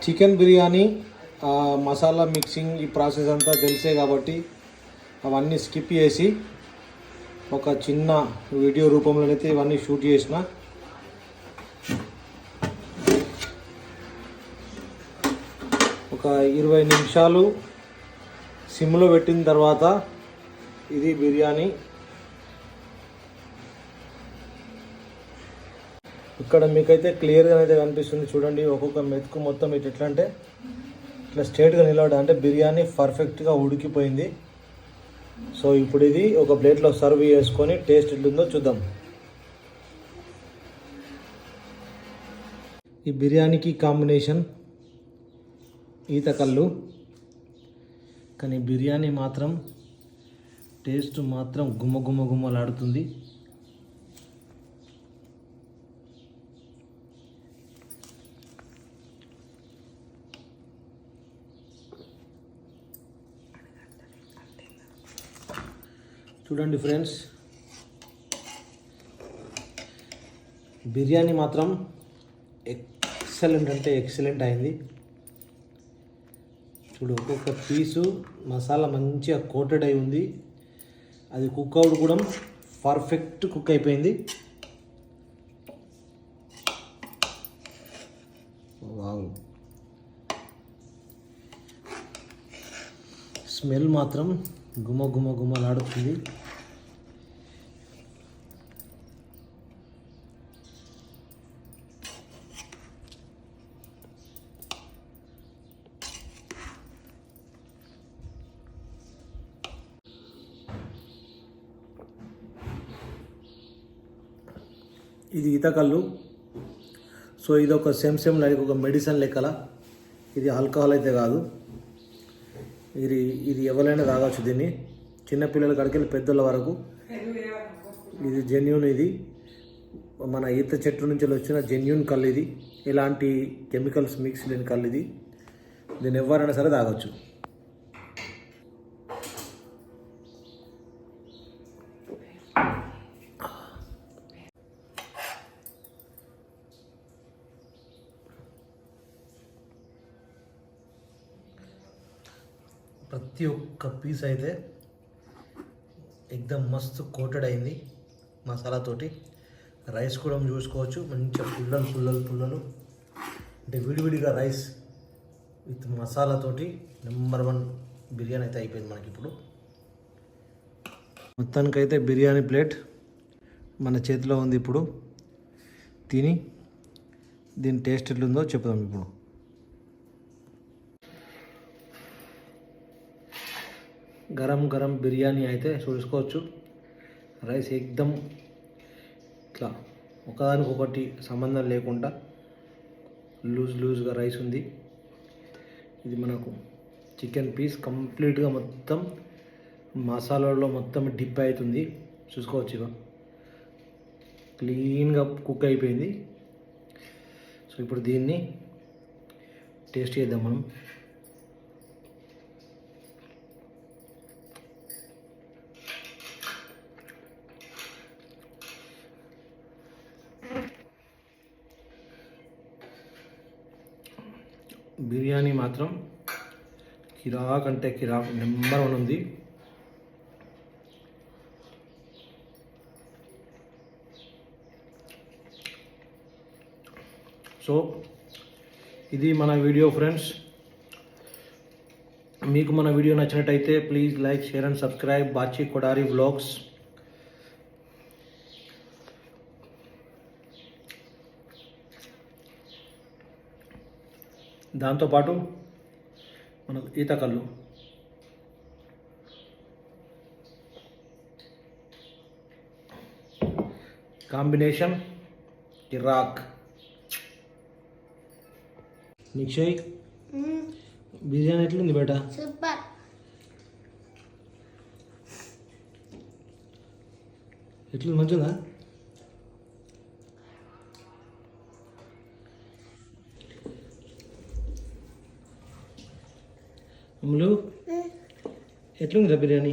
Chicken biryani masala mixing ఈ process అంతా తెలిసే కాబట్టి అవన్నీ స్కిప్ చేసి ఒక చిన్న వీడియో రూపంలోనైతే ఇవన్నీ షూట్ చేసిన. ఒక 20 నిమిషాలు సిమ్లో పెట్టిన తర్వాత ఇది బిర్యానీ. ఇక్కడ మీకైతే క్లియర్గా అయితే కనిపిస్తుంది చూడండి. ఒక్కొక్క మెతుకు మొత్తం ఇటు ఎట్లా అంటే ఇట్లా స్ట్రైట్గా నిలబడి అంటే బిర్యానీ పర్ఫెక్ట్గా ఉడికిపోయింది. సో ఇప్పుడు ఇది ఒక ప్లేట్లో సర్వ్ చేసుకొని టేస్ట్ ఎట్లుందో చూద్దాం. ఈ బిర్యానీకి కాంబినేషన్ ఈత కళ్ళు, కానీ బిర్యానీ మాత్రం టేస్ట్ మాత్రం గుమ్మలాడుతుంది. చూడండి ఫ్రెండ్స్, బిర్యానీ మాత్రం ఎక్సలెంట్ అంటే ఎక్సలెంట్ అయింది. చూడు, ఒక్కొక్క పీసు మసాలా మంచిగా కోటెడ్ అయి ఉంది. అది కుక్ అవుట్ కూడా పర్ఫెక్ట్ కుక్ అయిపోయింది. వావ్, స్మెల్ మాత్రం గుమ్మలాడుతుంది. ఇది ఈతకల్లు. సో ఇది ఒక సెమ్ లైక్ ఒక మెడిసిన్ లెక్కల. ఇది ఆల్కహాల్ అయితే కాదు. ఇది ఎవరైనా తాగొచ్చు దీన్ని, చిన్నపిల్లల కడికెళ్ళి పెద్దల వరకు. ఇది జెన్యూన్, ఇది మన ఈత చెట్టు నుంచి వచ్చిన జెన్యూన్ కళ్ళు. ఇది ఎలాంటి కెమికల్స్ మిక్స్ లేని కళ్ళు. ఇది దీన్ని ఎవరైనా సరే తాగొచ్చు. ప్రతి ఒక్క పీస్ అయితే ఎక్దమ్ మస్తు కోటెడ్ అయింది మసాలాతోటి. రైస్ కూడా చూసుకోవచ్చు, మంచిగా పుల్లలు అంటే విడివిడిగా రైస్ విత్ మసాలాతోటి నెంబర్ 1 బిర్యానీ అయితే అయిపోయింది మనకి. ఇప్పుడు మొత్తానికైతే బిర్యానీ ప్లేట్ మన చేతిలో ఉంది. ఇప్పుడు తిని దీని టేస్ట్ ఎట్లుందో చెప్దాం. ఇప్పుడు గరం బిర్యానీ అయితే చూసుకోవచ్చు. రైస్ ఎక్దమ్ ఇట్లా ఒకదానికొకటి సంబంధం లేకుండా లూజ్గా రైస్ ఉంది. ఇది మనకు చికెన్ పీస్ కంప్లీట్గా మొత్తం మసాలాలో మొత్తం డిప్ అవుతుంది. చూసుకోవచ్చు, ఇక క్లీన్గా కుక్ అయిపోయింది. సో ఇప్పుడు దీన్ని టేస్ట్ చేద్దాం మనం. బిర్యానీ మాత్రం కిరాక్ అంటే కిరాక్, నెంబర్ 1 ఉంది. సో ఇది మన వీడియో ఫ్రెండ్స్. మీకు మన వీడియో నచ్చినట్టయితే please like, share and subscribe Bachi Kodari vlogs. దాంతోపాటు మనకు ఈత కళ్ళు, కాంబినేషన్ కిరాక్. నిక్షయ్, బిర్యానీ ఎట్లుంది బేట? సూపర్. ఎట్లుంది, మంచిగా? అమ్ములు ఎట్లుందిరా బిర్యానీ?